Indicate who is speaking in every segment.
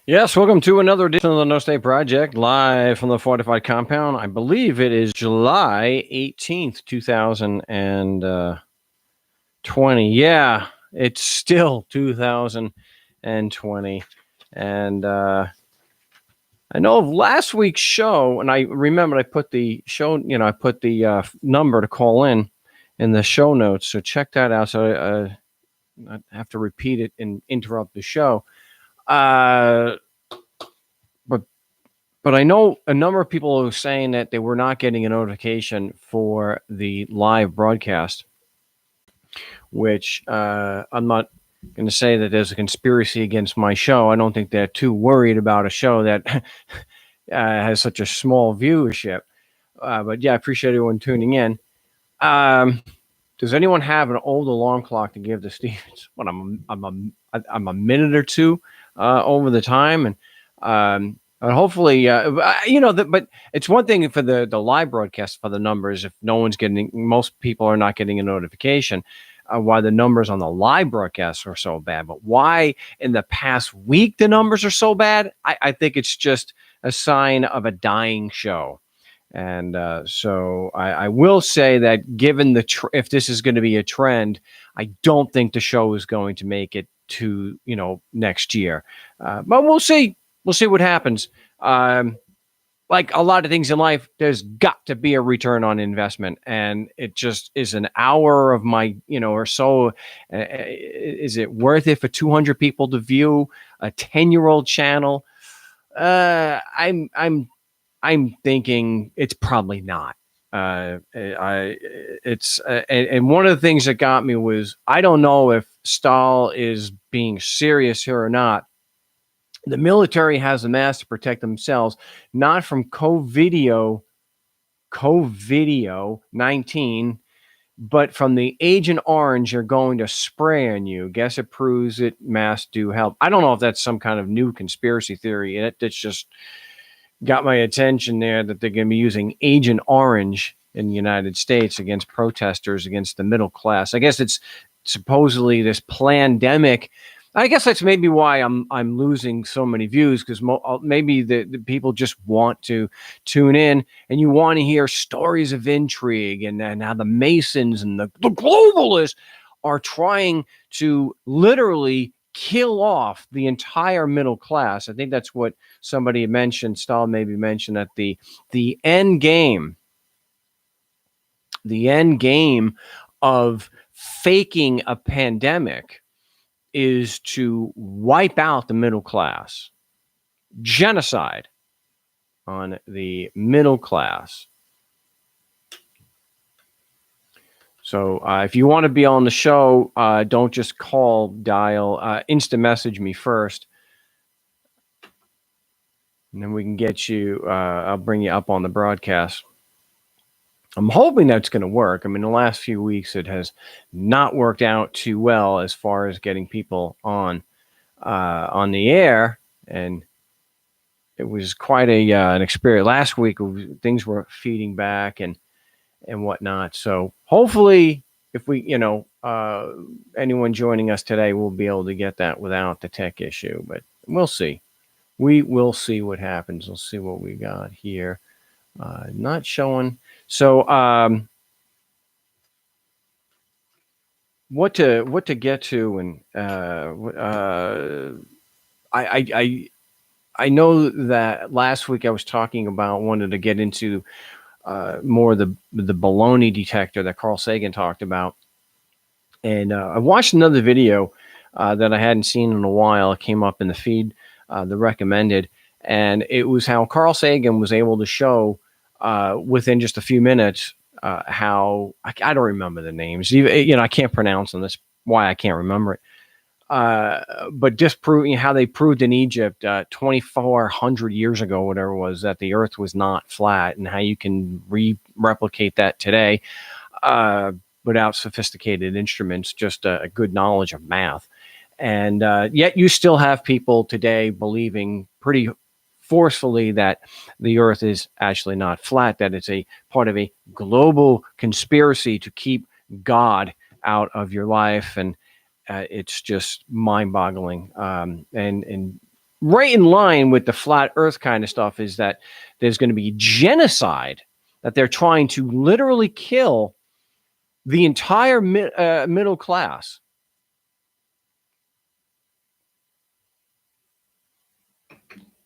Speaker 1: Yes, welcome to another edition of the No State Project, live from the fortified compound. I believe it is July 18th, 2020. Yeah, it's still 2020. And I know of last week's show, and I remembered I put the show, I put the number to call in the show notes. So check that out. So I have to repeat it and interrupt the show. But But I know a number of people were saying that they were not getting a notification for the live broadcast, which I'm not going to say that there's a conspiracy against my show. I don't think they're too worried about a show that has such a small viewership. But yeah, I appreciate everyone tuning in. Does anyone have an old alarm clock to give to Stevens? What I'm a minute or two over the time, and hopefully, but it's one thing for the live broadcast for the numbers. If no one's getting, most people are not getting a notification. Why the numbers on the live broadcast are so bad, but why in the past week the numbers are so bad? I think it's just a sign of a dying show. And so I will say that given if this is going to be a trend, I don't think the show is going to make it to, next year. But we'll see. We'll see what happens. Like a lot of things in life, there's got to be a return on investment. And it just is an hour of my, or so. Is it worth it for 200 people to view a 10-year-old channel? I'm thinking it's probably not. And one of the things that got me was I don't know if Stahl is being serious here or not. The military has a mask to protect themselves, not from COVID 19, but from the Agent Orange you're going to spray on you. Guess it proves it. Masks do help. I don't know if that's some kind of new conspiracy theory. It's just got my attention there that they're going to be using Agent Orange in the United States against protesters, against the middle class. I guess it's supposedly this pandemic. I guess that's maybe why I'm losing so many views, because maybe the people just want to tune in and you want to hear stories of intrigue and how the Masons and the globalists are trying to literally kill off the entire middle class. I think that's what somebody mentioned. Stahl maybe mentioned that the end game of faking a pandemic is to wipe out the middle class, genocide on the middle class. So if you want to be on the show, don't just dial, instant message me first. And then we can get you, I'll bring you up on the broadcast. I'm hoping that's going to work. I mean, the last few weeks, it has not worked out too well as far as getting people on the air. And it was quite an experience. Last week, things were feeding back and whatnot. So hopefully, if we, anyone joining us today will be able to get that without the tech issue. But we'll see. We will see what happens. We'll see what we got here. Not showing. So what to get to, and I know that last week I was talking about wanted to get into more of the baloney detector that Carl Sagan talked about, and I watched another video that I hadn't seen in a while. It came up in the feed, the recommended, and it was how Carl Sagan was able to show within just a few minutes how I don't remember the names. I can't pronounce them. That's why I can't remember it. But just proving how they proved in Egypt 2,400 years ago, whatever it was, that the Earth was not flat, and how you can replicate that today without sophisticated instruments, just a good knowledge of math. And yet you still have people today believing pretty forcefully that the Earth is actually not flat, that it's a part of a global conspiracy to keep God out of your life. And it's just mind-boggling. And right in line with the flat earth kind of stuff is that there's going to be genocide, that they're trying to literally kill the entire middle class.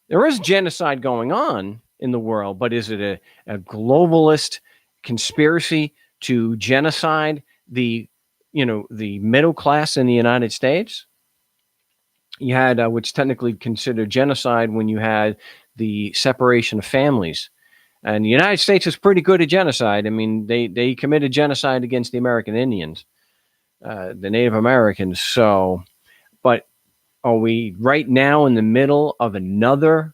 Speaker 1: There is genocide going on in the world, but is it a globalist conspiracy to genocide the middle class in the United States? You had what's technically considered genocide when you had the separation of families. And the United States is pretty good at genocide. I mean, they committed genocide against the American Indians, the Native Americans. So, but are we right now in the middle of another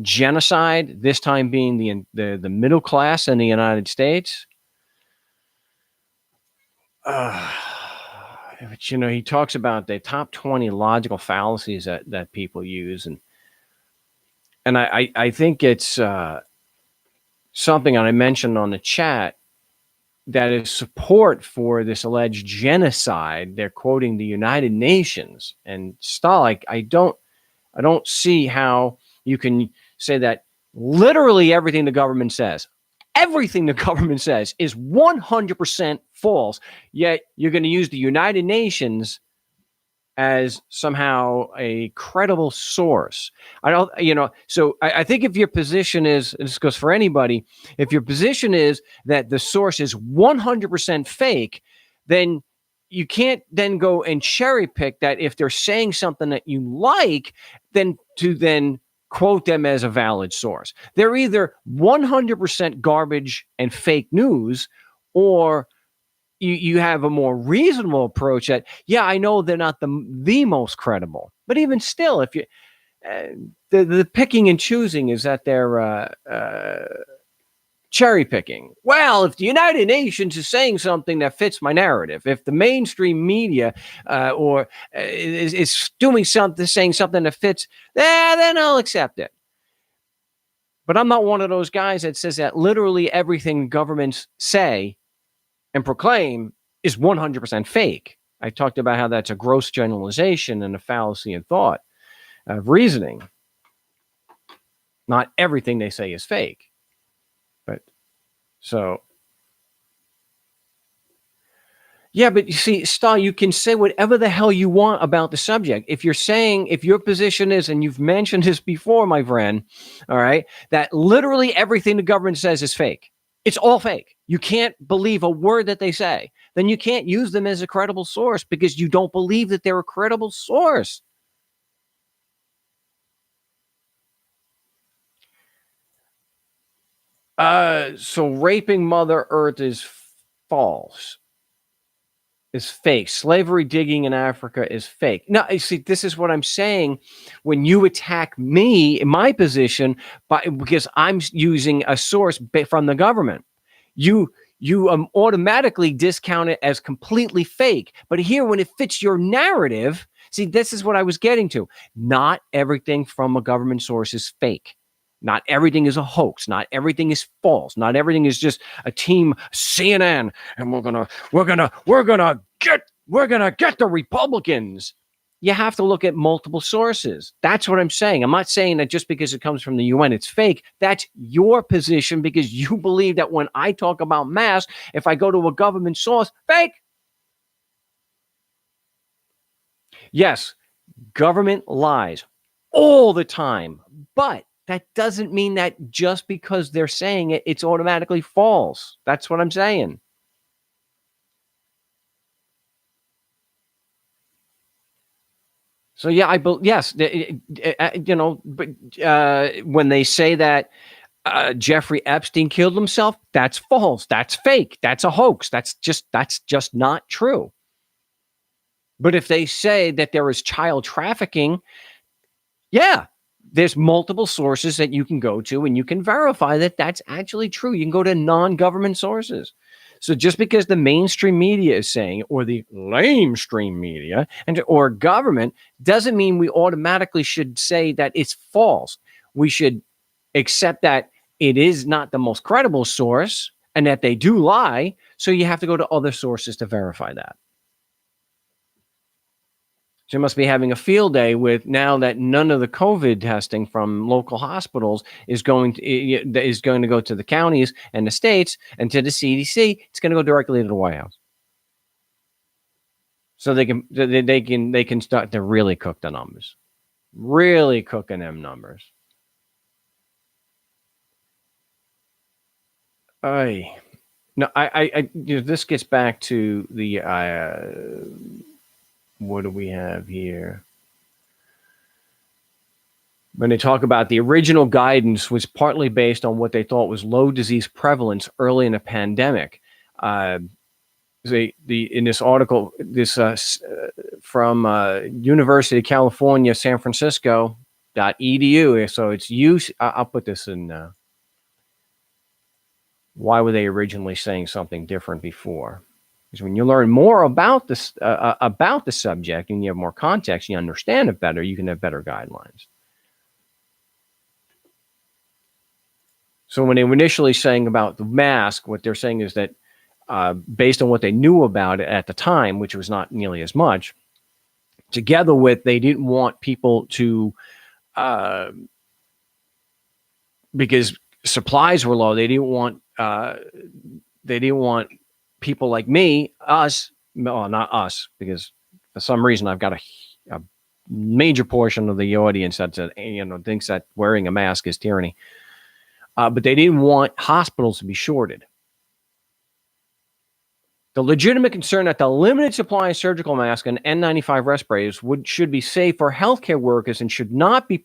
Speaker 1: genocide? This time being the middle class in the United States. But he talks about the top 20 logical fallacies that people use, and I think it's something I mentioned on the chat that is support for this alleged genocide. They're quoting the United Nations and stuff. Like I don't see how you can say that literally everything the government says is 100% false, yet you're going to use the United Nations as somehow a credible source. So I think if your position is, and this goes for anybody, if your position is that the source is 100% fake, then you can't then go and cherry pick that if they're saying something that you like, then quote them as a valid source. They're either 100% garbage and fake news, or you have a more reasonable approach that, yeah, I know they're not the most credible, but even still, if you the picking and choosing is that they're cherry picking. Well, if the United Nations is saying something that fits my narrative, if the mainstream media is doing something, saying something that fits, then I'll accept it. But I'm not one of those guys that says that literally everything governments say and proclaim is 100% fake. I talked about how that's a gross generalization and a fallacy in thought, of reasoning. Not everything they say is fake. But so, yeah, but you see, Stahl, you can say whatever the hell you want about the subject. If your position is, and you've mentioned this before, my friend, all right, that literally everything the government says is fake. It's all fake. You can't believe a word that they say. Then you can't use them as a credible source because you don't believe that they're a credible source. So raping Mother Earth is false. Is fake. Slavery digging in Africa is fake. No, you see, this is what I'm saying. When you attack me in my position, because I'm using a source from the government, you automatically discount it as completely fake. But here, when it fits your narrative, see, this is what I was getting to. Not everything from a government source is fake. Not everything is a hoax. Not everything is false. Not everything is just a team CNN, and we're gonna get the Republicans. You have to look at multiple sources. That's what I'm saying. I'm not saying that just because it comes from the UN, it's fake. That's your position because you believe that when I talk about masks, if I go to a government source, fake. Yes, government lies all the time, but that doesn't mean that just because they're saying it, it's automatically false. That's what I'm saying. So yeah, yes, but when they say that Jeffrey Epstein killed himself, that's false. That's fake. That's a hoax. That's just not true. But if they say that there is child trafficking, yeah, there's multiple sources that you can go to and you can verify that that's actually true. You can go to non-government sources. So just because the mainstream media is saying, or the lamestream media or government, doesn't mean we automatically should say that it's false. We should accept that it is not the most credible source and that they do lie. So you have to go to other sources to verify that. So you must be having a field day with now that none of the COVID testing from local hospitals is going to go to the counties and the states and to the CDC. It's going to go directly to the White House, so they can start to really cook the numbers, really cooking them numbers. No, this gets back to the what do we have here? When they talk about the original guidance was partly based on what they thought was low disease prevalence early in the pandemic. In this article, from University of California, San Francisco .edu. So it's use. I'll put this in. Why were they originally saying something different before? Because when you learn more about this, about the subject, and you have more context, you understand it better, you can have better guidelines. So when they were initially saying about the mask, what they're saying is that based on what they knew about it at the time, which was not nearly as much, together with they didn't want people to, because supplies were low, they didn't want people like me, us, well, not us, because for some reason I've got a major portion of the audience that thinks that wearing a mask is tyranny. But they didn't want hospitals to be shorted. The legitimate concern that the limited supply of surgical masks and N95 respirators should be safe for healthcare workers and should not have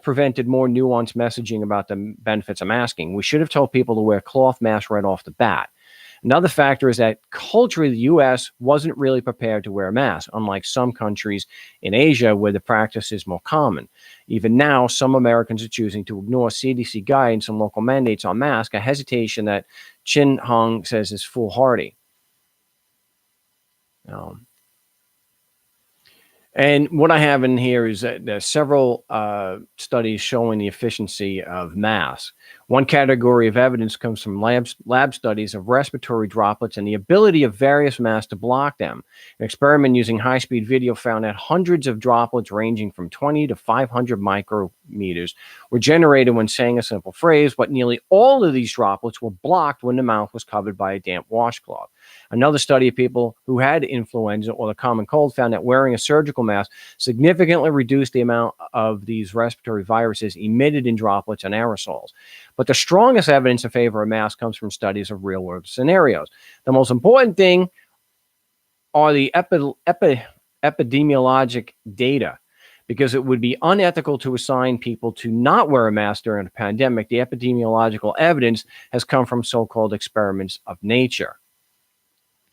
Speaker 1: prevented more nuanced messaging about the benefits of masking. We should have told people to wear cloth masks right off the bat. Another factor is that culturally, the U.S. wasn't really prepared to wear a mask, unlike some countries in Asia where the practice is more common. Even now, some Americans are choosing to ignore CDC guidance and local mandates on masks, a hesitation that Chin Hong says is foolhardy. And what I have in here is that there are several studies showing the efficiency of masks. One category of evidence comes from lab studies of respiratory droplets and the ability of various masks to block them. An experiment using high-speed video found that hundreds of droplets ranging from 20 to 500 micrometers were generated when saying a simple phrase, but nearly all of these droplets were blocked when the mouth was covered by a damp washcloth. Another study of people who had influenza or the common cold found that wearing a surgical mask significantly reduced the amount of these respiratory viruses emitted in droplets and aerosols. But the strongest evidence in favor of masks comes from studies of real-world scenarios. The most important thing are the epidemiologic data, because it would be unethical to assign people to not wear a mask during a pandemic. The epidemiological evidence has come from so-called experiments of nature.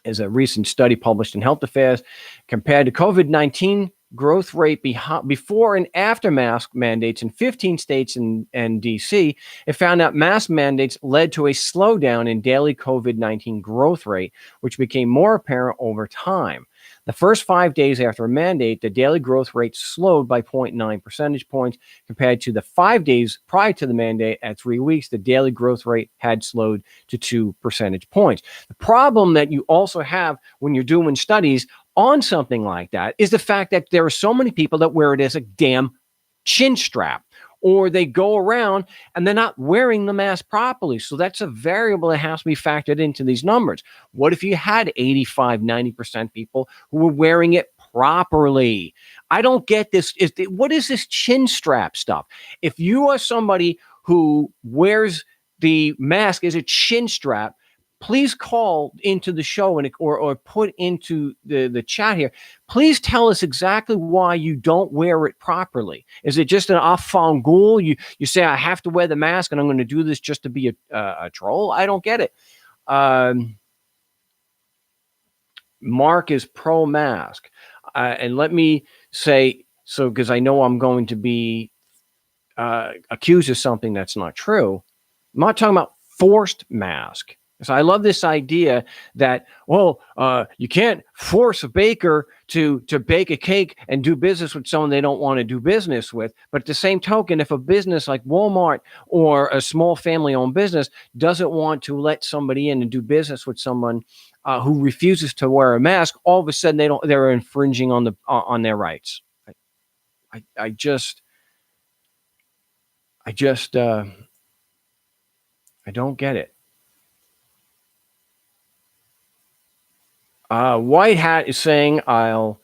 Speaker 1: As a recent study published in Health Affairs compared to COVID-19 growth rate before and after mask mandates in 15 states and DC, it found that mask mandates led to a slowdown in daily COVID-19 growth rate, which became more apparent over time. The first 5 days after a mandate, the daily growth rate slowed by 0.9 percentage points compared to the 5 days prior to the mandate. At 3 weeks, the daily growth rate had slowed to 2 percentage points. The problem that you also have when you're doing studies on something like that is the fact that there are so many people that wear it as a damn chin strap, or they go around and they're not wearing the mask properly. So that's a variable that has to be factored into these numbers. What if you had 85, 90% people who were wearing it properly? I don't get this. What is this chin strap stuff? If you are somebody who wears the mask as a chin strap, please call into the show or put into the chat here. Please tell us exactly why you don't wear it properly. Is it just an enfant goal? You say, I have to wear the mask and I'm going to do this just to be a troll? I don't get it. Mark is pro-mask. And let me say, so because I know I'm going to be accused of something that's not true. I'm not talking about forced mask. So I love this idea that, you can't force a baker to bake a cake and do business with someone they don't want to do business with. But at the same token, if a business like Walmart or a small family-owned business doesn't want to let somebody in and do business with someone who refuses to wear a mask, all of a sudden they're infringing on their rights. I just I don't get it. White Hat is saying, I'll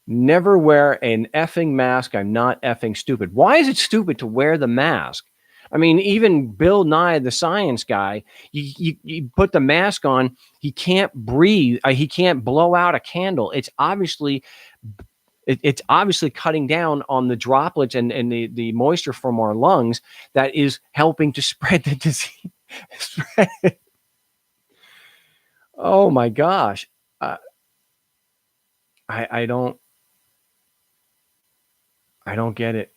Speaker 1: never wear an effing mask. I'm not effing stupid. Why is it stupid to wear the mask? I mean, even Bill Nye, the science guy, you put the mask on, he can't breathe. He can't blow out a candle. It's obviously cutting down on the droplets and the moisture from our lungs that is helping to spread the disease. Oh my gosh. I don't get it.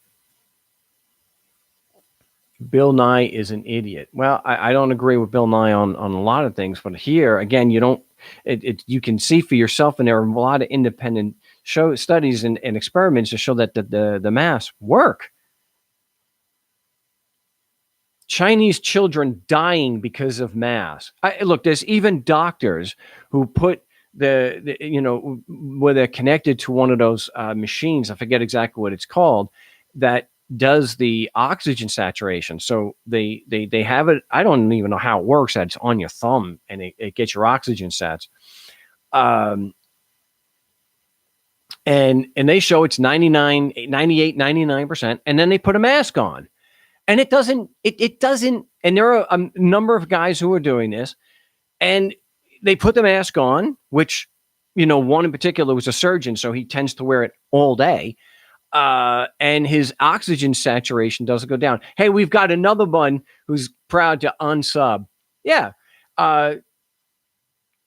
Speaker 1: Bill Nye is an idiot. Well, I don't agree with Bill Nye on a lot of things, but here again, you can see for yourself, and there are a lot of independent studies and experiments to show that the masks work. Chinese children dying because of masks. Look, there's even doctors who put where they're connected to one of those machines. I forget exactly what it's called, that does the oxygen saturation. So they have it. I don't even know how it works. That it's on your thumb and it gets your oxygen sats. And they show it's 99, 98, 99%. And then they put a mask on. And it doesn't, and there are a number of guys who are doing this, and they put the mask on, which, one in particular was a surgeon, so he tends to wear it all day. And his oxygen saturation doesn't go down. Hey, we've got another one who's proud to unsub. Yeah.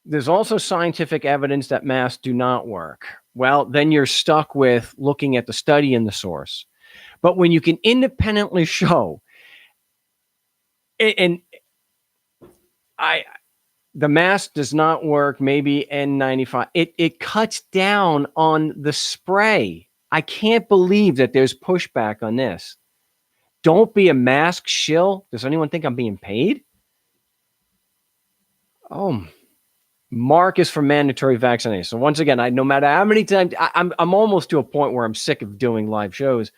Speaker 1: There's also scientific evidence that masks do not work. Well, then you're stuck with looking at the study and the source. But when you can independently show, and the mask does not work, maybe N95, it cuts down on the spray. I can't believe that there's pushback on this. Don't be a mask shill. Does anyone think I'm being paid? Oh, Mark is for mandatory vaccination. So once again, no matter how many times, I'm almost to a point where I'm sick of doing live shows.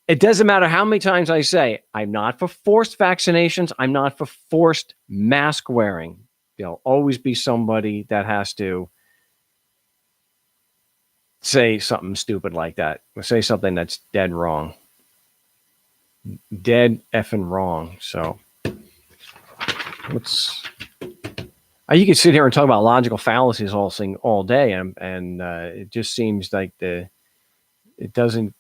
Speaker 1: It doesn't matter how many times I say, I'm not for forced vaccinations. I'm not for forced mask wearing. There'll always be somebody that has to say something stupid like that, or say something that's dead wrong. Dead effing wrong. So you can sit here and talk about logical fallacies all day, and it just seems like it doesn't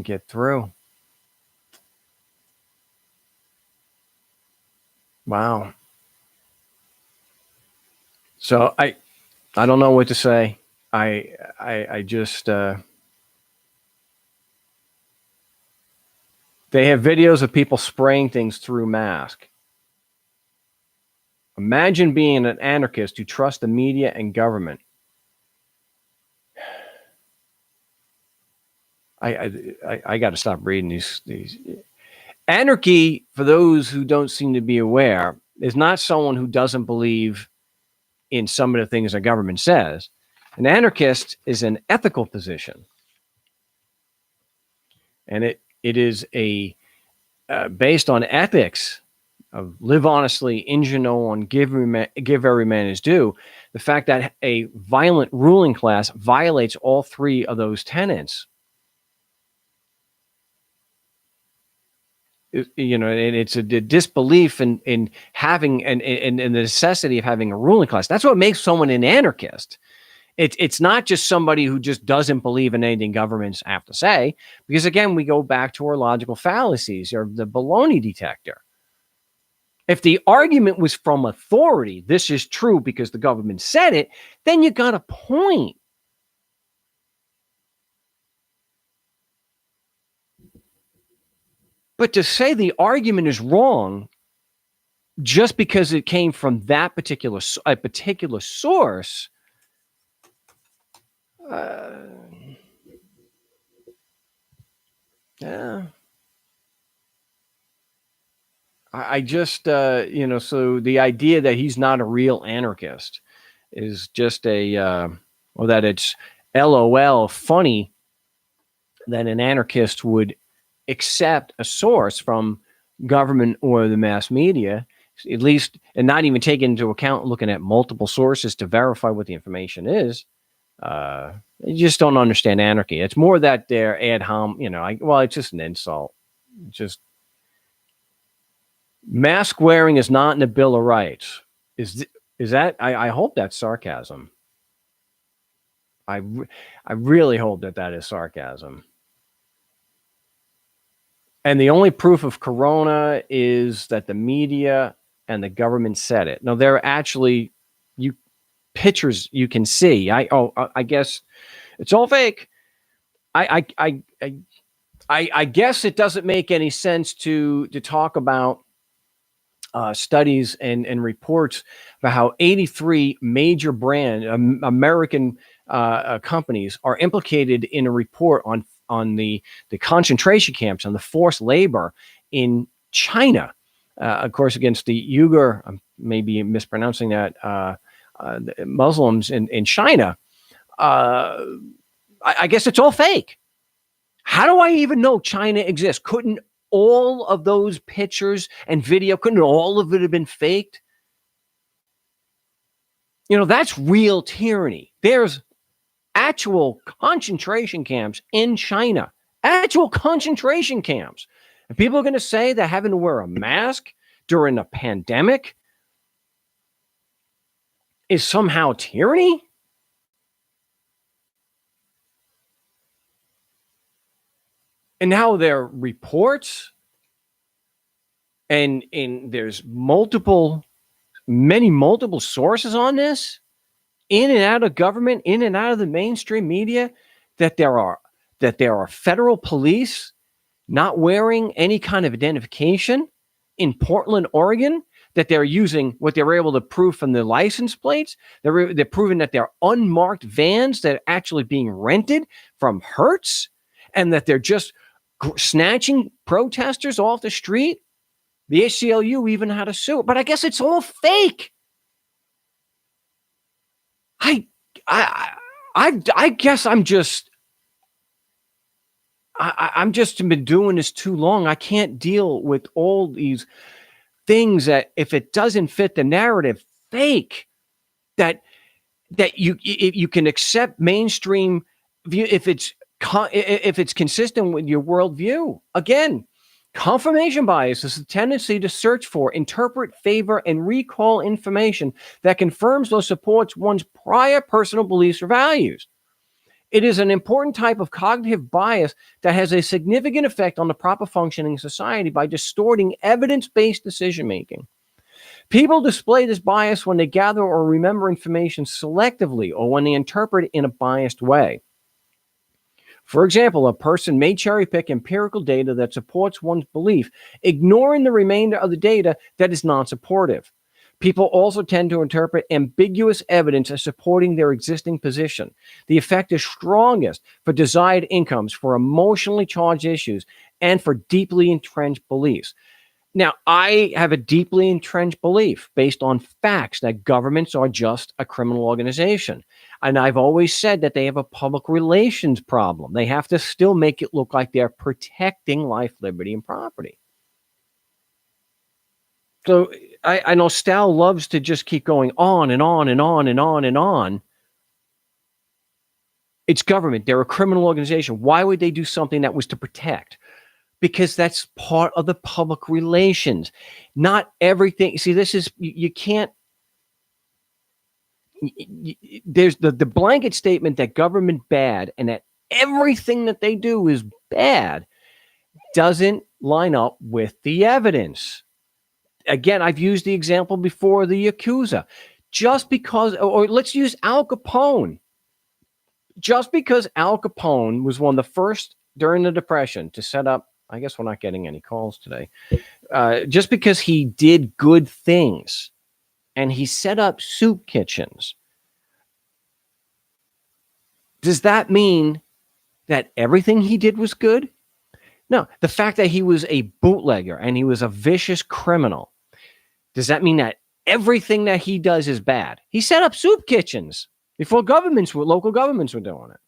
Speaker 1: get through. Wow. So I don't know what to say. I just they have videos of people spraying things through mask. Imagine being an anarchist who trusts the media and government. I got to stop reading these. Anarchy, for those who don't seem to be aware, is not someone who doesn't believe in some of the things the government says. An anarchist is an ethical position, and it is based on ethics of live honestly, injure no one, give every man his due. The fact that a violent ruling class violates all three of those tenets, it's a disbelief in having and the necessity of having a ruling class. That's what makes someone an anarchist. It's not just somebody who just doesn't believe in anything governments have to say, because again, we go back to our logical fallacies or the baloney detector. If the argument was from authority, this is true because the government said it, then you got a point. But to say the argument is wrong just because it came from that particular source, yeah, I just, so the idea that he's not a real anarchist is just or that it's LOL funny that an anarchist would accept a source from government or the mass media, at least, and not even take into account looking at multiple sources to verify what the information is. You just don't understand anarchy. It's more that they're ad hom, it's just an insult. Just mask wearing is not in the Bill of Rights. Is that? I hope that's sarcasm. I really hope that is sarcasm. And the only proof of corona is that the media and the government said it. No, there are actually pictures you can see. I guess it's all fake. I guess it doesn't make any sense to talk about studies and reports about how 83 major brand American companies are implicated in a report on the concentration camps, on the forced labor in China, of course, against the Uyghur, maybe mispronouncing that, Muslims in China. I guess it's all fake. How do I even know China exists? Couldn't all of those pictures and video, couldn't all of it have been faked? That's real tyranny. There's actual concentration camps in China, actual concentration camps. And people are going to say that having to wear a mask during a pandemic is somehow tyranny? And now there are reports, and there's multiple sources on this, in and out of government, in and out of the mainstream media, that there are federal police not wearing any kind of identification in Portland, Oregon, that they're using what they're able to prove from the license plates. They're proving that they're unmarked vans that are actually being rented from Hertz, and that they're just snatching protesters off the street. The ACLU even had a suit, but I guess it's all fake. I guess I'm just been doing this too long. I can't deal with all these things that, if it doesn't fit the narrative, fake. That you can accept mainstream view if it's consistent with your worldview. Again, confirmation bias is the tendency to search for, interpret, favor, and recall information that confirms or supports one's prior personal beliefs or values. It is an important type of cognitive bias that has a significant effect on the proper functioning of society by distorting evidence-based decision-making. People display this bias when they gather or remember information selectively, or when they interpret it in a biased way. For example, a person may cherry-pick empirical data that supports one's belief, ignoring the remainder of the data that is non-supportive. People also tend to interpret ambiguous evidence as supporting their existing position. The effect is strongest for desired incomes, for emotionally charged issues, and for deeply entrenched beliefs. Now, I have a deeply entrenched belief based on facts that governments are just a criminal organization. And I've always said that they have a public relations problem. They have to still make it look like they're protecting life, liberty, and property. So I know Stal loves to just keep going on and on and on and on and on. It's government. They're a criminal organization. Why would they do something that was to protect? Because that's part of the public relations. Not everything. See, this is, you can't, there's the blanket statement that government bad and that everything that they do is bad doesn't line up with the evidence. Again, I've used the example before, the Yakuza. Just because, or let's use Al Capone. Just because Al Capone was one of the first during the Depression to set up, I guess we're not getting any calls today, just because he did good things and he set up soup kitchens, does that mean that everything he did was good? No, the fact that he was a bootlegger and he was a vicious criminal, does that mean that everything that he does is bad? He set up soup kitchens before local governments were doing it.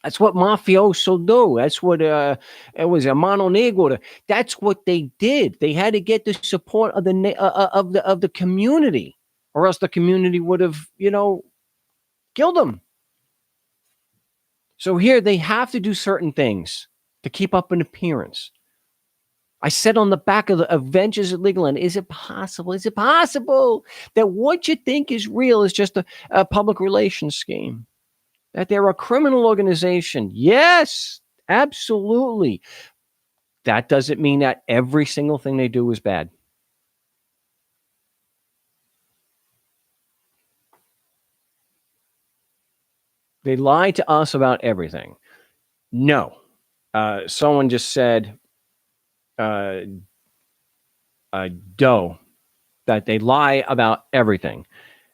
Speaker 1: That's what mafioso do. That's what it was a mano negro. That's what they did. They had to get the support of the community, or else the community would have, killed them. So here they have to do certain things to keep up an appearance. I said on the back of the Avengers at Legal End, is it possible? Is it possible that what you think is real is just a public relations scheme? That they're a criminal organization? Yes, absolutely. That doesn't mean that every single thing they do is bad. They lie to us about everything. No. Someone just said, Doe, that they lie about everything.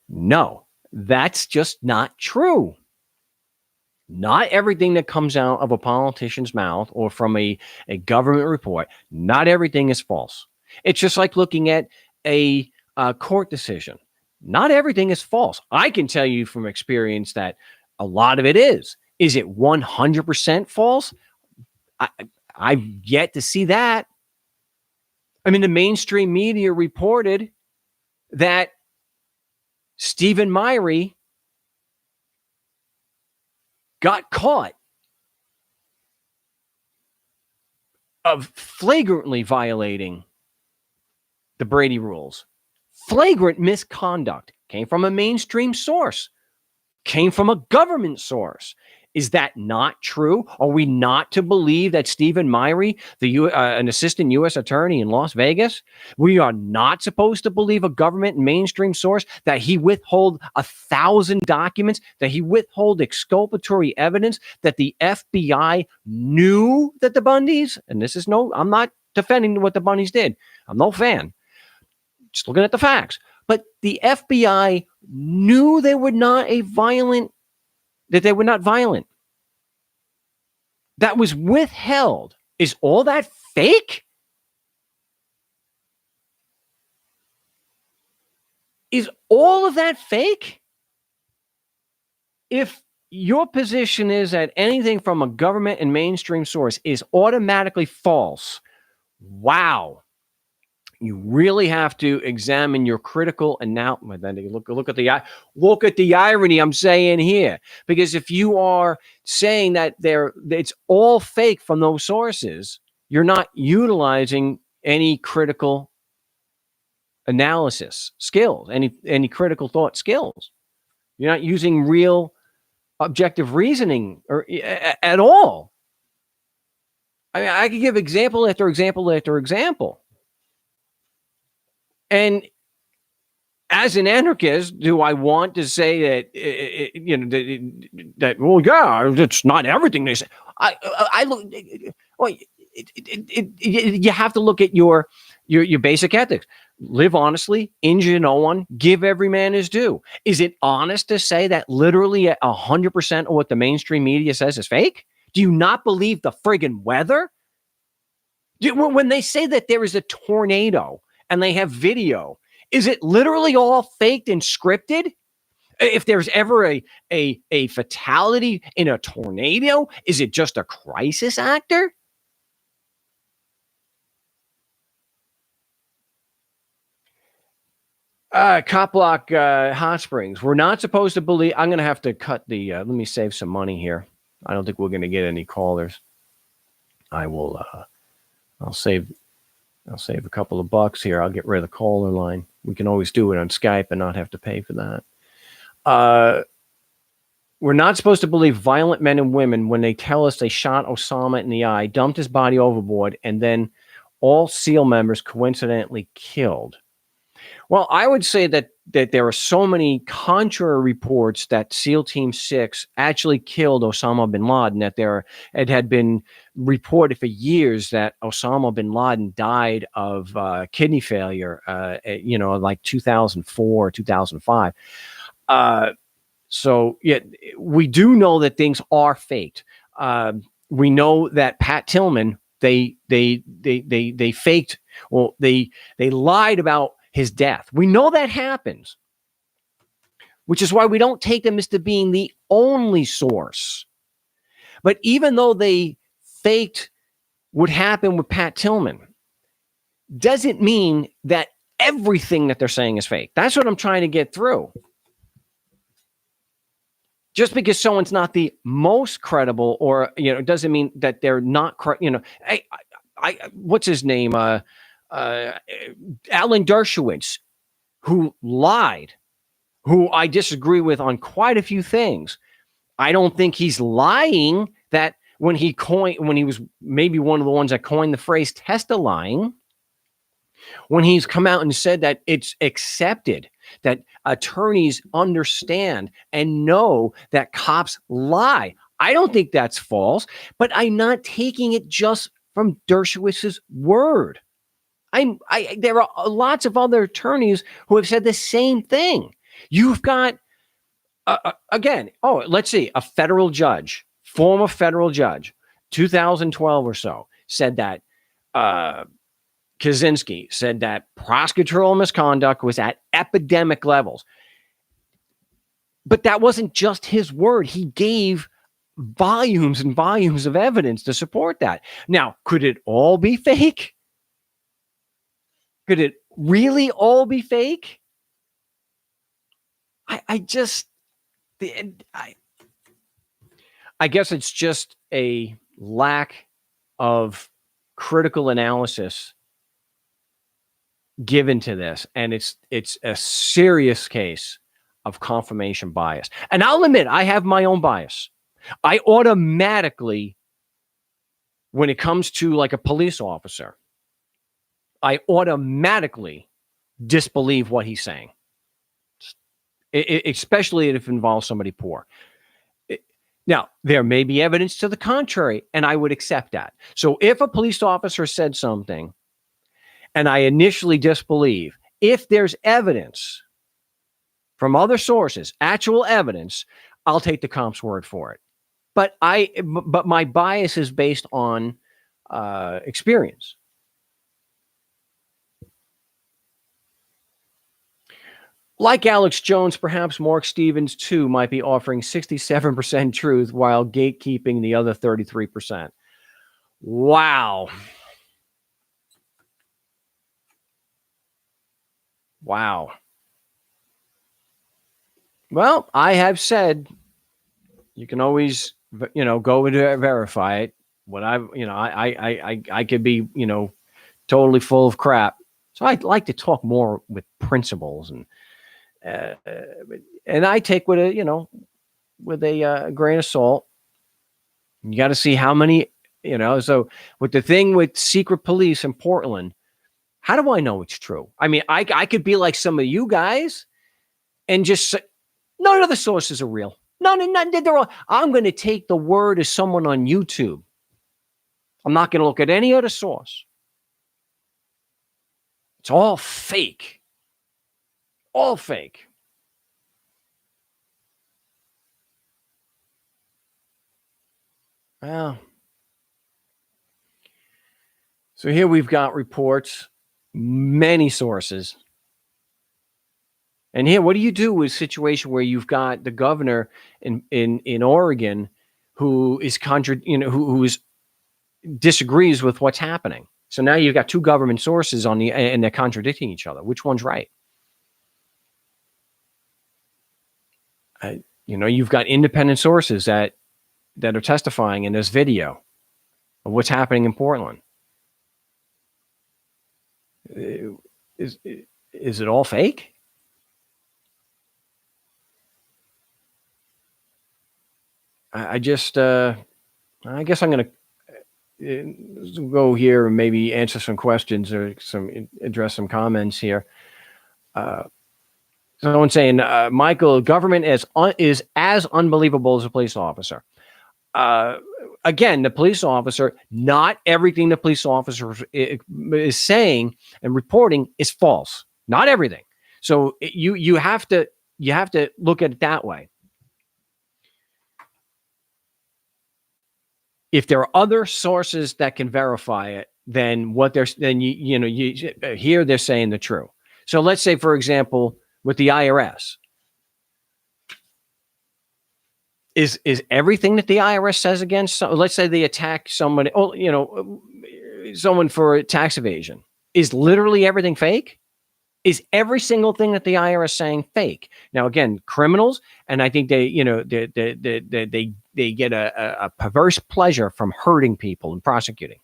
Speaker 1: No, that's just not true. Not everything that comes out of a politician's mouth or from a government report, not everything is false. It's just like looking at a court decision. Not everything is false. I can tell you from experience that a lot of it is. Is it 100% false? I've yet to see that. I mean, the mainstream media reported that Stephen Myrie got caught of flagrantly violating the Brady rules. Flagrant misconduct came from a mainstream source, came from a government source. Is that not true? Are we not to believe that Stephen Myrie, an assistant U.S. attorney in Las Vegas, we are not supposed to believe a government mainstream source that he withhold 1,000 documents, that he withhold exculpatory evidence, that the FBI knew that the Bundys, and this is I'm not defending what the Bundys did. I'm no fan. Just looking at the facts. But the FBI knew they were not violent. That was withheld. Is all that fake? Is all of that fake? If your position is that anything from a government and mainstream source is automatically false, wow. You really have to examine your critical analysis. Look at the irony I'm saying here. Because if you are saying that it's all fake from those sources, you're not utilizing any critical analysis skills, any critical thought skills. You're not using real objective reasoning at all. I mean, I could give example after example after example. And as an anarchist, do I want to say that well, yeah, it's not everything they say. I look. Well, you have to look at your basic ethics. Live honestly, injure no one, give every man his due. Is it honest to say that literally 100% of what the mainstream media says is fake? Do you not believe the friggin' weather? When they say that there is a tornado and they have video, is it literally all faked and scripted? If there's ever a fatality in a tornado, is it just a crisis actor? Cop Block Hot Springs. We're not supposed to believe. I'm going to have to cut the. Let me save some money here. I don't think we're going to get any callers. I will. I'll save a couple of bucks here. I'll get rid of the caller line. We can always do it on Skype and not have to pay for that. We're not supposed to believe violent men and women when they tell us they shot Osama in the eye, dumped his body overboard, and then all SEAL members coincidentally killed. Well, I would say that there are so many contrary reports that SEAL Team 6 actually killed Osama bin Laden, that it had been reported for years that Osama bin Laden died of kidney failure, like 2004, 2005. So, yeah, we do know that things are faked. We know that Pat Tillman, they faked, well, they lied about his death. We know that happens, which is why we don't take them as to being the only source. But even though they faked what happened with Pat Tillman, doesn't mean that everything that they're saying is fake. That's what I'm trying to get through. Just because someone's not the most credible, or doesn't mean that they're not. What's his name? Alan Dershowitz, who lied, who I disagree with on quite a few things. I don't think he's lying. That when he was maybe one of the ones that coined the phrase "Testa lying," when he's come out and said that it's accepted, that attorneys understand and know that cops lie. I don't think that's false, but I'm not taking it just from Dershowitz's word. There are lots of other attorneys who have said the same thing. You've got, let's see, a federal judge, former federal judge, 2012 or so, said that Kaczynski said that prosecutorial misconduct was at epidemic levels. But that wasn't just his word. He gave volumes and volumes of evidence to support that. Now, could it all be fake? Could it really all be fake? I guess it's just a lack of critical analysis given to this, and it's a serious case of confirmation bias. And I'll admit, I have my own bias. I automatically, when it comes to like a police officer, I automatically disbelieve what he's saying, especially if it involves somebody poor. Now, there may be evidence to the contrary, and I would accept that. So if a police officer said something and I initially disbelieve, if there's evidence from other sources, actual evidence, I'll take the comp's word for it. But my bias is based on experience. Like Alex Jones, perhaps Mark Stevens too might be offering 67% truth while gatekeeping the other 33%. Wow. Wow. Well, I have said you can always, go and verify it. What I could be, totally full of crap. So I'd like to talk more with principles, and I take with a grain of salt. You got to see how many, so with the thing with secret police in Portland, how do I know it's true? I mean, I could be like some of you guys and just say, none of the sources are real. None, they're all, I'm going to take the word of someone on YouTube. I'm not going to look at any other source. It's all fake. All fake. Well, so here we've got reports, many sources. And here, what do you do with a situation where you've got the governor in Oregon who is who disagrees with what's happening? So now you've got two government sources and they're contradicting each other. Which one's right? You've got independent sources that are testifying in this video of what's happening in Portland. Is it all fake? I guess I'm going to go here and maybe answer some questions or address some comments here. Someone saying, Michael, government is as unbelievable as a police officer. Again, the police officer, not everything the police officer is saying and reporting is false. Not everything. So you have to look at it that way. If there are other sources that can verify it, then what they're then you here they're saying the truth. So let's say, for example, with the IRS, is everything that the IRS says against, let's say they attack somebody, someone for tax evasion, is literally everything fake? Is every single thing that the IRS saying fake? Now, again, criminals, and I think they get a perverse pleasure from hurting people and prosecuting.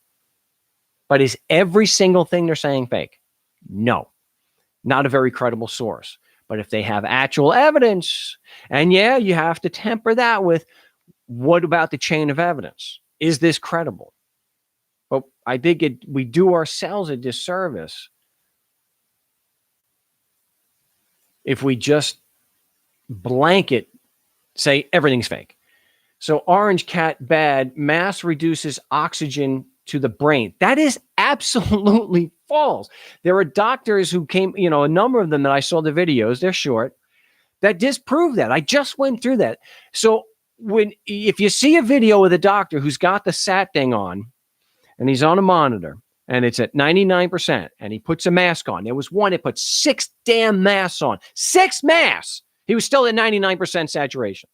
Speaker 1: But is every single thing they're saying fake? No, not a very credible source. But if they have actual evidence, and yeah, you have to temper that with, what about the chain of evidence? Is this credible? But I think we do ourselves a disservice if we just blanket say everything's fake. So Orange Cat bad, mask reduces oxygen to the brain. That is absolutely false. There are doctors who came, a number of them that I saw the videos, they're short, that disprove that. I just went through that. So if you see a video with a doctor who's got the SAT thing on and he's on a monitor and it's at 99% and he puts a mask on. There was one that put 6 damn masks on. 6 masks. He was still at 99% saturation.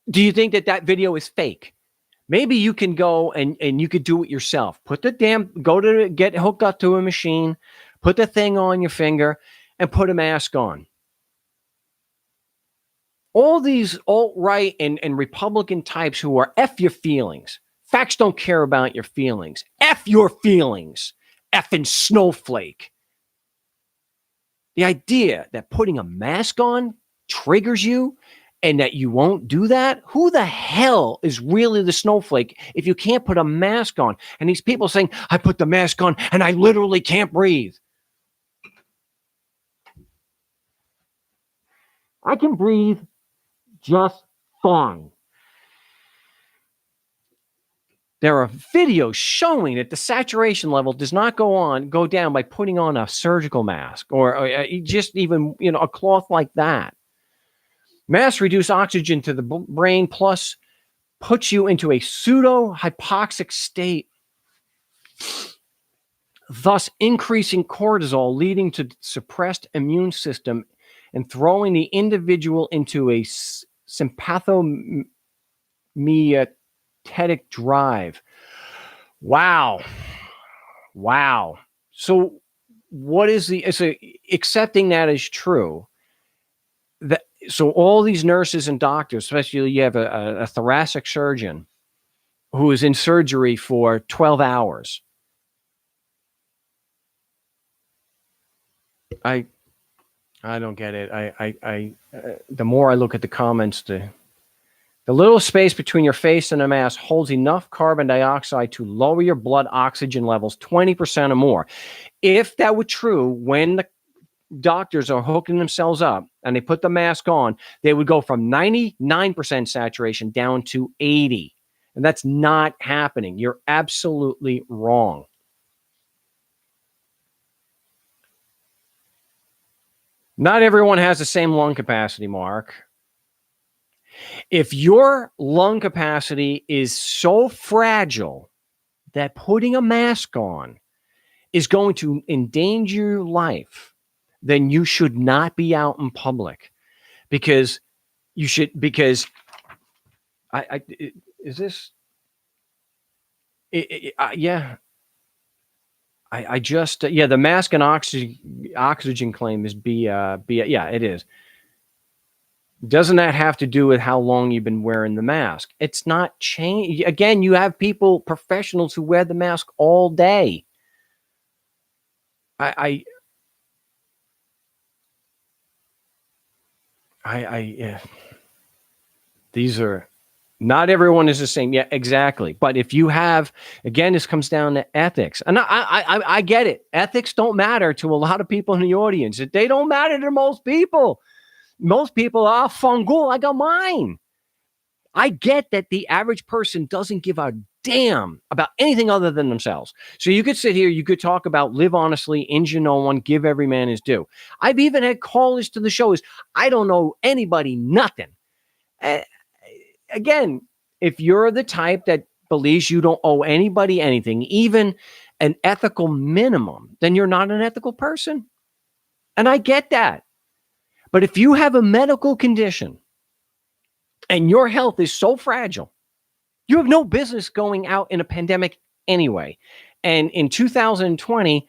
Speaker 1: Do you think that video is fake? Maybe you can go and you could do it yourself. Get hooked up to a machine, put the thing on your finger and put a mask on. All these alt-right and Republican types who are F your feelings. Facts don't care about your feelings. F your feelings. Effing snowflake. The idea that putting a mask on triggers you and that you won't do that? Who the hell is really the snowflake if you can't put a mask on? And these people saying, I put the mask on and I literally can't breathe. I can breathe just fine. There are videos showing that the saturation level does not go down by putting on a surgical mask or just even, a cloth like that. Masks reduce oxygen to the brain, plus puts you into a pseudo-hypoxic state, thus increasing cortisol, leading to suppressed immune system and throwing the individual into a sympathomyetetic drive. Wow. So what is accepting that is true? So all these nurses and doctors, especially you have a thoracic surgeon who is in surgery for 12 hours. I don't get it. The more I look at the comments, the little space between your face and the mask holds enough carbon dioxide to lower your blood oxygen levels 20% or more. If that were true, when the doctors are hooking themselves up and they put the mask on, they would go from 99% saturation down to 80%. And that's not happening. You're absolutely wrong. Not everyone has the same lung capacity, Mark. If your lung capacity is so fragile that putting a mask on is going to endanger your life, then you should not be out in public because the mask and oxygen claim is it is. Doesn't that have to do with how long you've been wearing the mask? It's not change. Again, you have professionals who wear the mask all day. These are, not everyone is the same. Yeah, exactly. But if you have, again, this comes down to ethics. And I get it. Ethics don't matter to a lot of people in the audience. They don't matter to most people. Most people are fungal. I got mine. I get that the average person doesn't give a damn about anything other than themselves. So you could sit here, you could talk about live honestly, injure no one, give every man his due. I've even had callers to the shows. I don't know anybody, nothing. again, if you're the type that believes you don't owe anybody anything, even an ethical minimum, then you're not an ethical person. And I get that. But if you have a medical condition and your health is so fragile, you have no business going out in a pandemic anyway. And in 2020,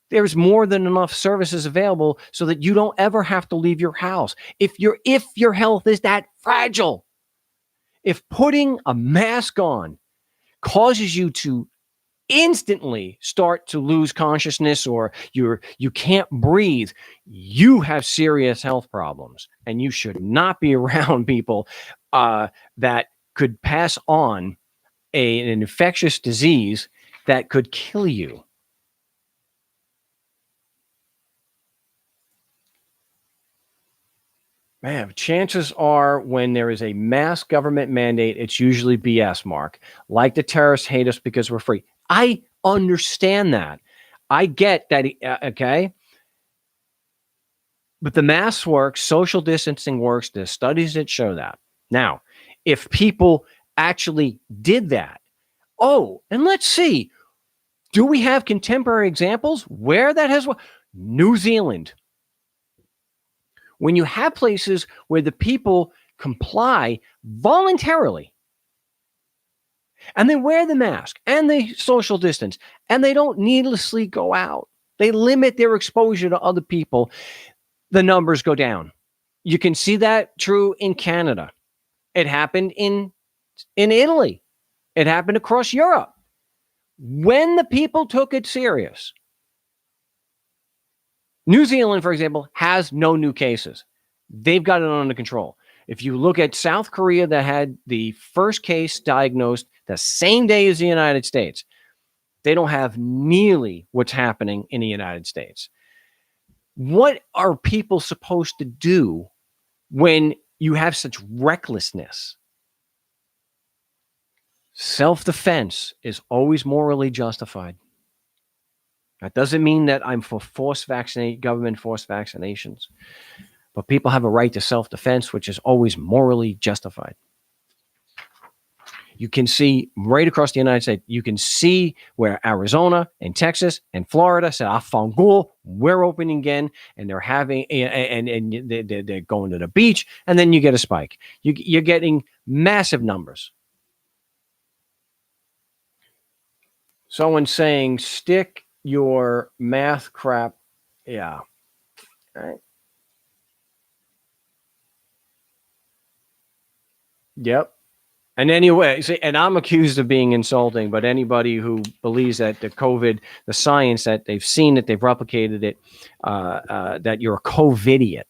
Speaker 1: there's more than enough services available so that you don't ever have to leave your house. If your health is that fragile, if putting a mask on causes you to instantly start to lose consciousness or you can't breathe, you have serious health problems, and you should not be around people that could pass on an infectious disease that could kill you. Man, chances are when there is a mass government mandate, it's usually BS, Mark. Like the terrorists hate us because we're free. I understand that. I get that, okay? But the mask works, social distancing works. There's studies that show that. Now, if people actually did that, and let's see, do we have contemporary examples where that has worked? New Zealand. When you have places where the people comply voluntarily and they wear the mask and they social distance and they don't needlessly go out, they limit their exposure to other people, the numbers go down. You can see that true in Canada. It happened in Italy. It happened across Europe. When the people took it serious, New Zealand, for example, has no new cases. They've got it under control. If you look at South Korea, that had the first case diagnosed the same day as the United States, they don't have nearly what's happening in the United States. What are people supposed to do when you have such recklessness? Self-defense is always morally justified. That doesn't mean that I'm for government forced vaccinations, but people have a right to self-defense, which is always morally justified. You can see right across the United States, you can see where Arizona and Texas and Florida said, "Afangul, we're opening again," and they're having and they're going to the beach, and then you get a spike. You're getting massive numbers. Someone saying, "Stick your math crap." Yeah. All right. Yep. And anyway, see, and I'm accused of being insulting, but anybody who believes that the COVID, the science, that they've seen it, they've replicated it, that you're a COVIDiot.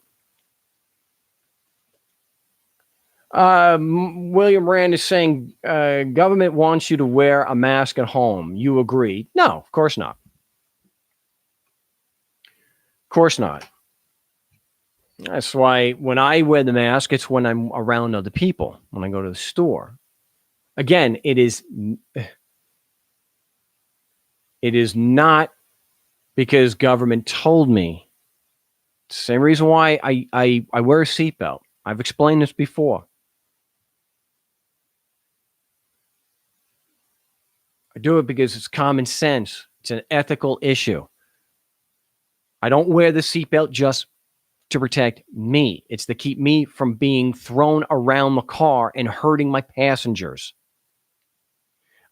Speaker 1: William Rand is saying, government wants you to wear a mask at home. You agree? No, of course not. Of course not. That's why when I wear the mask, it's when I'm around other people, when I go to the store. Again, it is not because government told me. It's the same reason why I wear a seatbelt. I've explained this before. I do it because it's common sense. It's an ethical issue. I don't wear the seatbelt just to protect me. It's to keep me from being thrown around the car and hurting my passengers.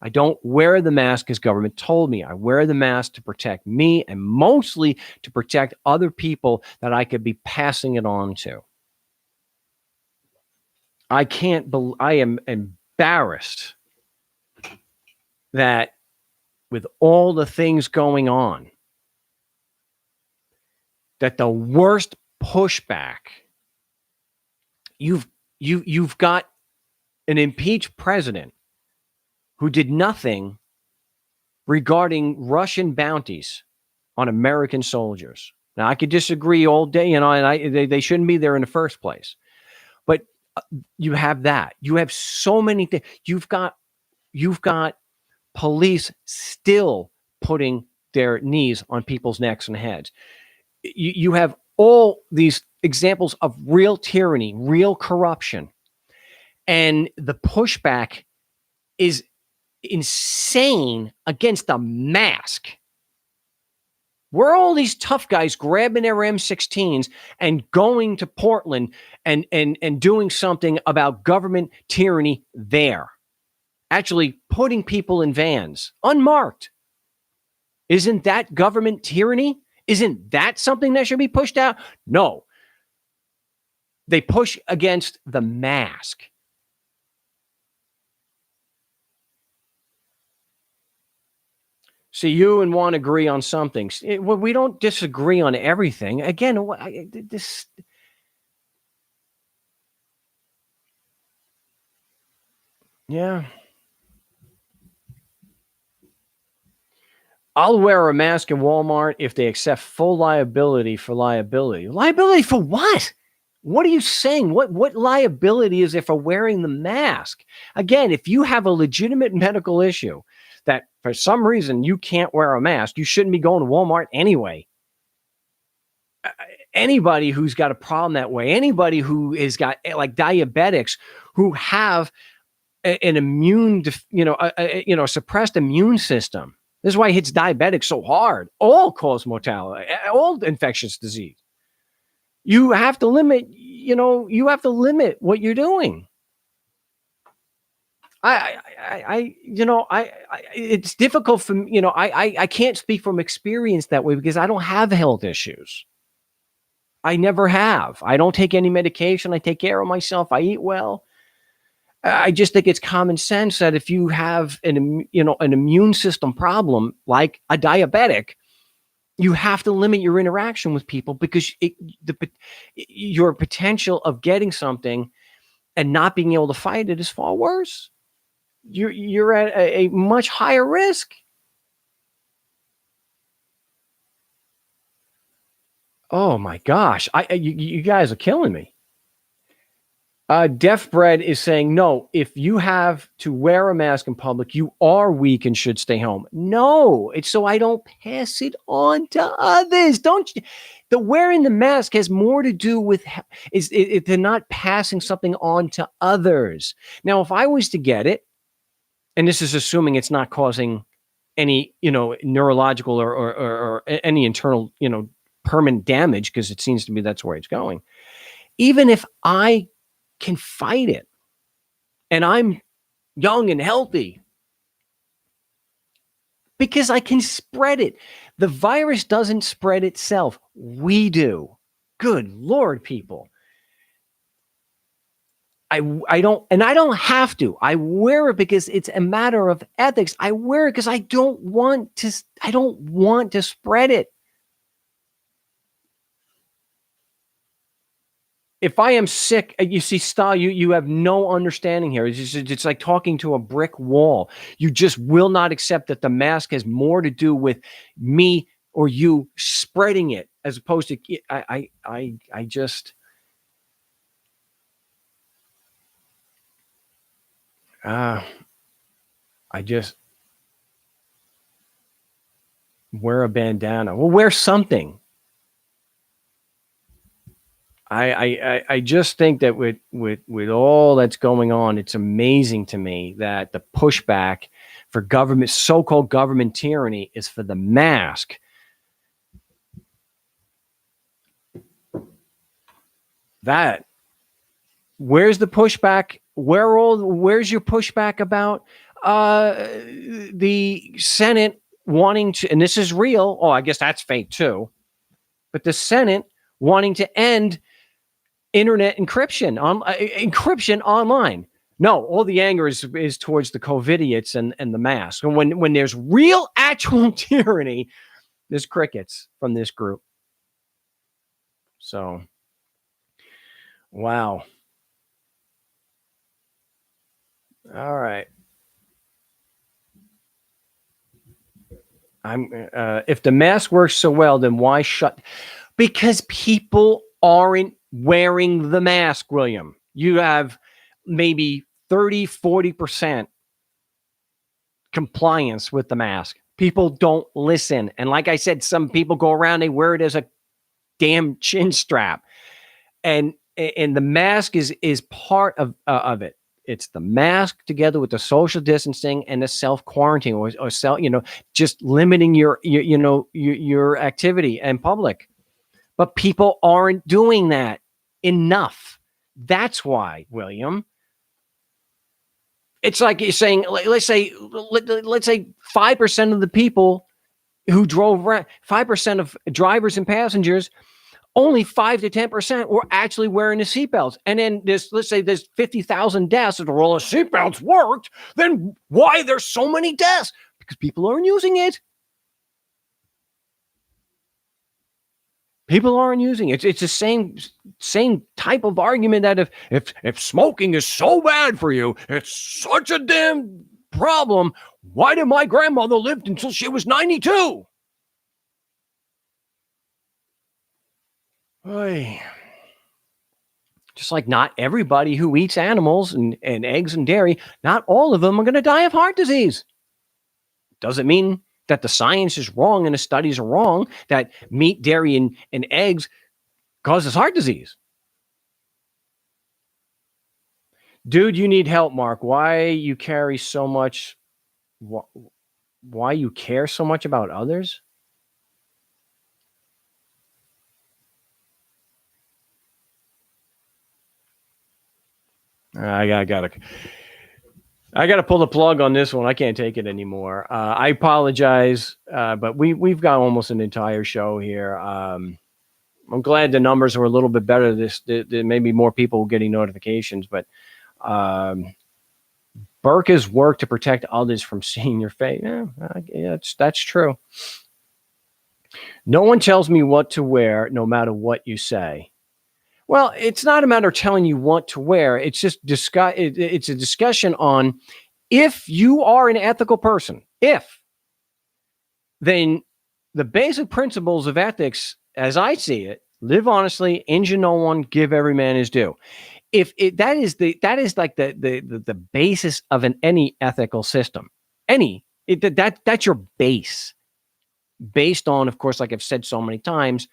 Speaker 1: I don't wear the mask because government told me. I wear the mask to protect me and mostly to protect other people that I could be passing it on to. I am embarrassed that with all the things going on, that the worst pushback, you've got an impeached president who did nothing regarding Russian bounties on American soldiers. Now, I could disagree all day, and they shouldn't be there in the first place. But you have that. You have so many things. You've got police still putting their knees on people's necks and heads. You have all these examples of real tyranny, real corruption. And the pushback is insane against the mask. Where are all these tough guys grabbing their M16s and going to Portland and doing something about government tyranny there? Actually putting people in vans, unmarked. Isn't that government tyranny? Isn't that something that should be pushed out? No. They push against the mask. See, you and Juan agree on something. We don't disagree on everything. Again, this. Yeah. I'll wear a mask in Walmart if they accept full liability for liability. Liability for what? What are you saying? What liability is there for wearing the mask? Again, if you have a legitimate medical issue that for some reason you can't wear a mask, you shouldn't be going to Walmart anyway. Anybody who's got a problem that way, anybody who has got like diabetics who have an immune, suppressed immune system. This is why it hits diabetics so hard. All cause mortality, all infectious disease. You have to limit, what you're doing. It's difficult for me, I can't speak from experience that way because I don't have health issues. I never have. I don't take any medication. I take care of myself. I eat well. I just think it's common sense that if you have an immune system problem like a diabetic, you have to limit your interaction with people because your potential of getting something and not being able to fight it is far worse. You're at a much higher risk. Oh my gosh, you guys are killing me. Deaf Bread is saying, no, if you have to wear a mask in public, you are weak and should stay home. No, it's so I don't pass it on to others. The wearing the mask has more to do with they're not passing something on to others. Now, if I was to get it, and this is assuming it's not causing any, neurological or any internal, permanent damage, because it seems to me that's where it's going. Even if I can fight it and I'm young and healthy because I can spread it. The virus doesn't spread itself. We do. Good Lord, people. I don't have to. I wear it because it's a matter of ethics. I wear it because I don't want to spread it. If I am sick, you see, Stahl, you have no understanding here. It's like talking to a brick wall. You just will not accept that the mask has more to do with me or you spreading it as opposed to I just wear a bandana. Well, wear something. I just think that with all that's going on, it's amazing to me that the pushback for government, so-called government tyranny, is for the mask. Where's the pushback? Where's your pushback about the Senate wanting to, and this is real. Oh, I guess that's fake too. But the Senate wanting to end internet encryption online. No, all the anger is towards the COVIDiots and the mask. And when there's real actual tyranny, there's crickets from this group. So, wow. All right. If the mask works so well, then why shut? Because people aren't wearing the mask, William. You have maybe 30-40% compliance with the mask. People don't listen. And like I said, some people go around, they wear it as a damn chin strap. And the mask is part of it. It's the mask together with the social distancing and the self-quarantine or just limiting your activity in public. But people aren't doing that enough. That's why, William. It's like you're saying, let's say 5% of the people who drove around, 5% of drivers and passengers, only 5 to 10% were actually wearing the seatbelts. And then let's say there's 50,000 deaths. If all the seatbelts worked, then why there's so many deaths? Because people aren't using it. People aren't using it. It's the same type of argument that if smoking is so bad for you, it's such a damn problem. Why did my grandmother live until she was 92? Hey. Just like not everybody who eats animals and eggs and dairy, not all of them are going to die of heart disease. Doesn't mean that the science is wrong and the studies are wrong, that meat, dairy, and eggs causes heart disease. Dude, you need help, Mark. Why you carry so much? Why you care so much about others? I gotta pull the plug on this one. I can't take it anymore. I apologize, but we've got almost an entire show here. I'm glad the numbers are a little bit better. There may be more people getting notifications, but Burka's work to protect others from seeing your face. Yeah, that's true. No one tells me what to wear, no matter what you say. Well, it's not a matter of telling you what to wear. It's just it's a discussion on if you are an ethical person. Then the basic principles of ethics, as I see it, live honestly, injure no one, give every man his due. That is like the basis of any ethical system. That's your base, based on, of course, like I've said so many times,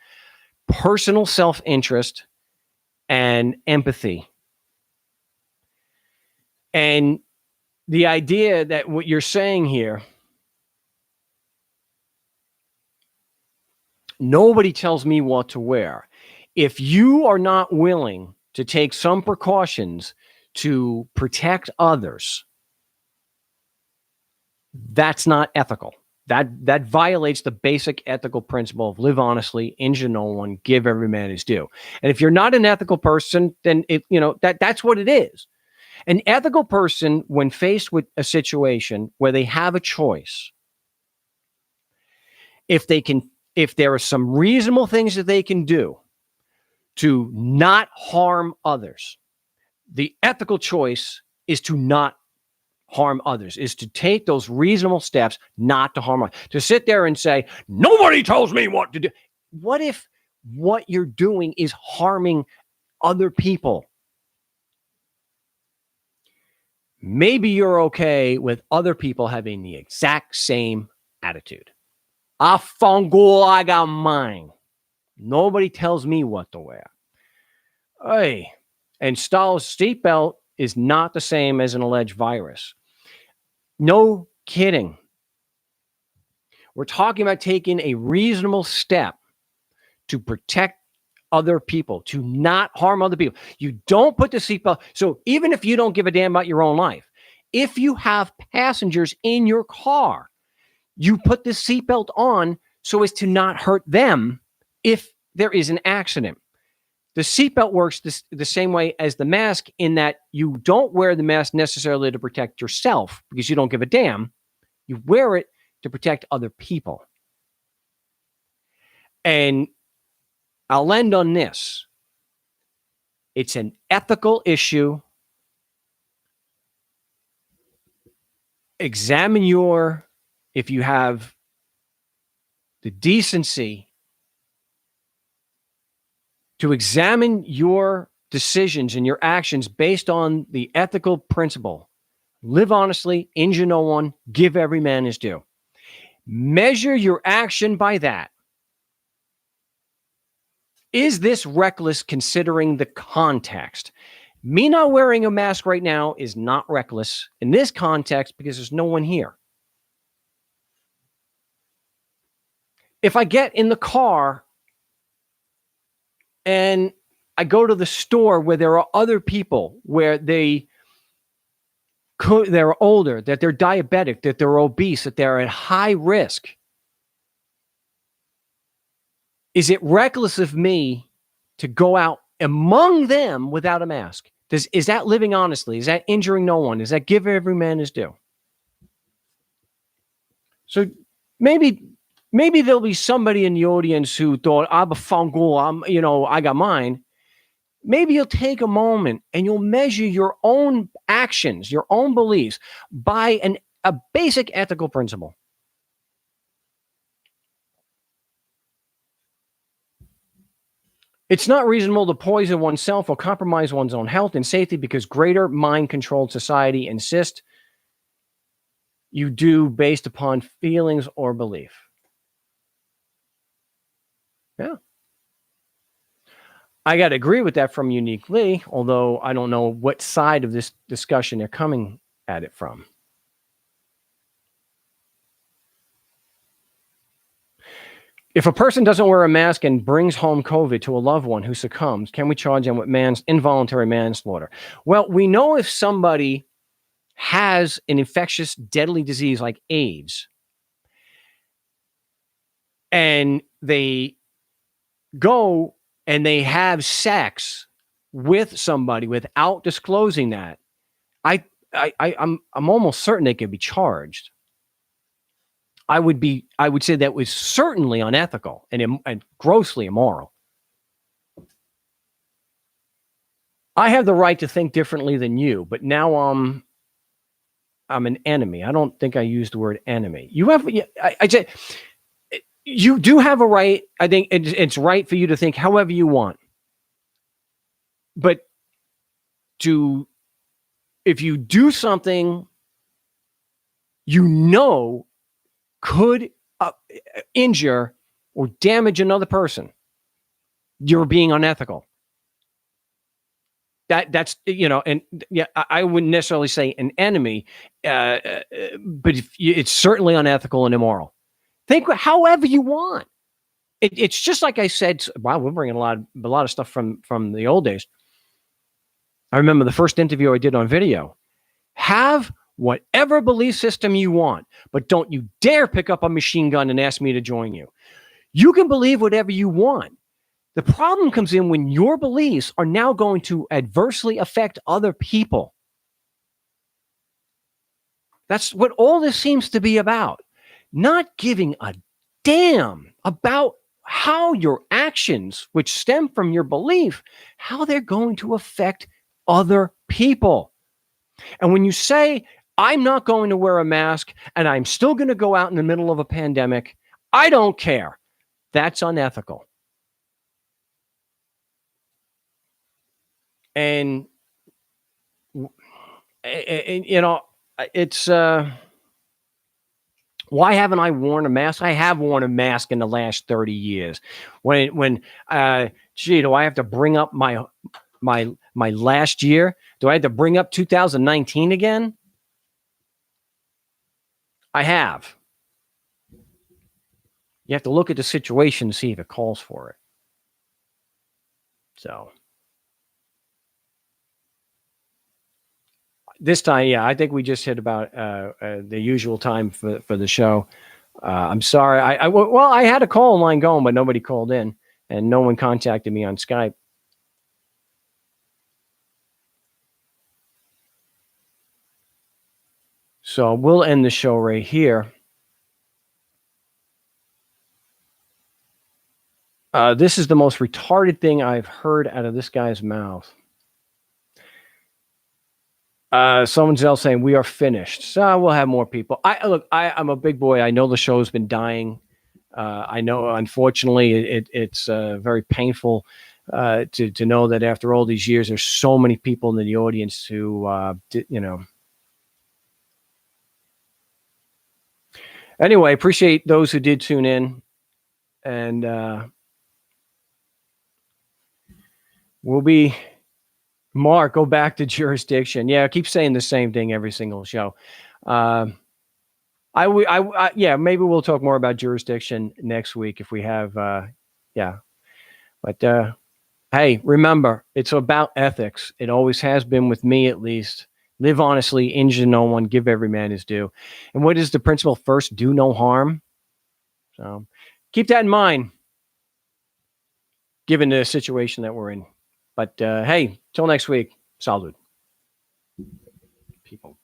Speaker 1: personal self-interest and empathy. And the idea that what you're saying here, nobody tells me what to wear. If you are not willing to take some precautions to protect others, that's not ethical. That violates the basic ethical principle of live honestly, injure no one, give every man his due. And if you're not an ethical person, then that's what it is. An ethical person, when faced with a situation where they have a choice, if there are some reasonable things that they can do to not harm others, the ethical choice is to not harm others, is to take those reasonable steps not to harm others. To sit there and say, nobody tells me what to do. What if what you're doing is harming other people? Maybe you're okay with other people having the exact same attitude. I fungal, I got mine. Nobody tells me what to wear. Hey, and Stahl's seatbelt is not the same as an alleged virus. No kidding. We're talking about taking a reasonable step to protect other people, to not harm other people. You don't put the seatbelt. So even if you don't give a damn about your own life, if you have passengers in your car, you put the seatbelt on so as to not hurt them if there is an accident. The seatbelt works the same way as the mask, in that you don't wear the mask necessarily to protect yourself because you don't give a damn. You wear it to protect other people. And I'll end on this. It's an ethical issue. Examine if you have the decency to examine your decisions and your actions based on the ethical principle. Live honestly, injure no one, give every man his due. Measure your action by that. Is this reckless considering the context? Me not wearing a mask right now is not reckless in this context because there's no one here. If I get in the car and I go to the store where there are other people, where they're older, that they're diabetic, that they're obese, that they're at high risk, is it reckless of me to go out among them without a mask? Is that living honestly? Is that injuring no one? Is that give every man his due? So maybe there'll be somebody in the audience who thought, I'm a fungal, I got mine. Maybe you'll take a moment and you'll measure your own actions, your own beliefs by a basic ethical principle. It's not reasonable to poison oneself or compromise one's own health and safety because greater mind-controlled society insists you do based upon feelings or belief. Yeah. I got to agree with that from Uniquely, although I don't know what side of this discussion they're coming at it from. If a person doesn't wear a mask and brings home COVID to a loved one who succumbs, can we charge them with involuntary manslaughter? Well, we know if somebody has an infectious, deadly disease like AIDS, and they go and they have sex with somebody without disclosing that, I'm almost certain they could be charged. I would say that was certainly unethical and grossly immoral. I have the right to think differently than you, but now I'm an enemy. I don't think I used the word enemy. You do have a right. I think it's right for you to think however you want. But if you do something could injure or damage another person, you're being unethical. That's and yeah, I wouldn't necessarily say an enemy, but it's certainly unethical and immoral. Think however you want. It's just like I said. Wow, we're bringing a lot of stuff from the old days. I remember the first interview I did on video. Have whatever belief system you want, but don't you dare pick up a machine gun and ask me to join you. You can believe whatever you want. The problem comes in when your beliefs are now going to adversely affect other people. That's what all this seems to be about. Not giving a damn about how your actions, which stem from your belief, how they're going to affect other people. And when you say, I'm not going to wear a mask and I'm still going to go out in the middle of a pandemic, I don't care. That's unethical. And it's why haven't I worn a mask? I have worn a mask in the last 30 years. Do I have to bring up my last year? Do I have to bring up 2019 again? I have. You have to look at the situation to see if it calls for it. So this time, yeah, I think we just hit about the usual time for the show. I'm sorry. I had a call line going, but nobody called in, and no one contacted me on Skype. So we'll end the show right here. This is the most retarded thing I've heard out of this guy's mouth. Someone's else saying we are finished. So we'll have more people. I'm a big boy. I know the show's been dying. I know, unfortunately, it's very painful to know that after all these years, there's so many people in the audience who, Anyway, appreciate those who did tune in, and we'll be Mark, go back to jurisdiction. Yeah, I keep saying the same thing every single show. Yeah, maybe we'll talk more about jurisdiction next week if we have, yeah. But hey, remember, it's about ethics. It always has been with me, at least. Live honestly, injure no one, give every man his due. And what is the principle? First, do no harm. So keep that in mind, given the situation that we're in. But hey, till next week, salud, people.